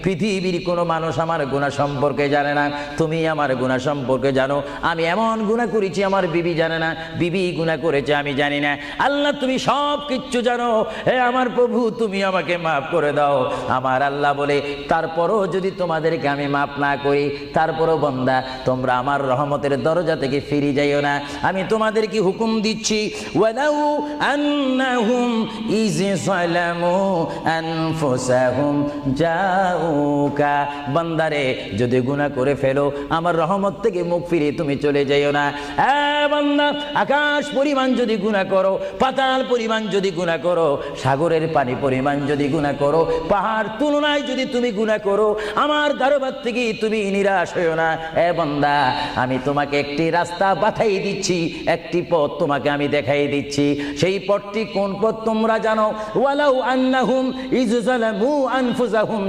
পৃথিবীর কোনো মানুষ আমার গুনাহ সম্পর্কে জানে না, তুমি আমার গুনাহ সম্পর্কে জানো। আমি এমন গুনাহ করেছি আমার বিবি জানে না, বিবি গুনাহ করেছে আমি জানি না। আল্লাহ তুমি সব কিচ্ছু জানো, হে আমার প্রভু তুমি আমাকে মাফ করে দাও। আমার আল্লাহ বলে, তারপরও যদি তোমাদেরকে আমি মাফ না করি, তারপরও বান্দা তোমরা আমার রহমতের দরজা থেকে ফিরে যাইও না। আমি তোমাদেরকে হুকুম দিচ্ছি, ওয়ালাউ আন্নাহুম ইয যালামু আনফুসাহুম জাউকা, বান্দারে যদি গুনাহ করে ফেলো আমার রহমত থেকে মুখ ফিরিয়ে তুমি চলে যাইও না। বান্দা, আকাশ পরিমাণ যদি গুনাহ করো, পাতাল পরিমাণ যদি গুনাহ করো, সাগরের পানি পরিমাণ যদি গুনাহ করো, পাহাড় তুলনায় যদি তুমি গুনাহ করো, আমার দরবার থেকে তুমি নিরাশ হইও না। বান্দা, আমি তোমাকে একটি রাস্তা বাতাই দিচ্ছি, একটি পথ তোমাকে আমি দেখাই দিচ্ছি। সেই পথটি কোন পথ তোমরা জানো? ওয়ালাউ আন্নাহুম ইয যালামু আনফুসাহুম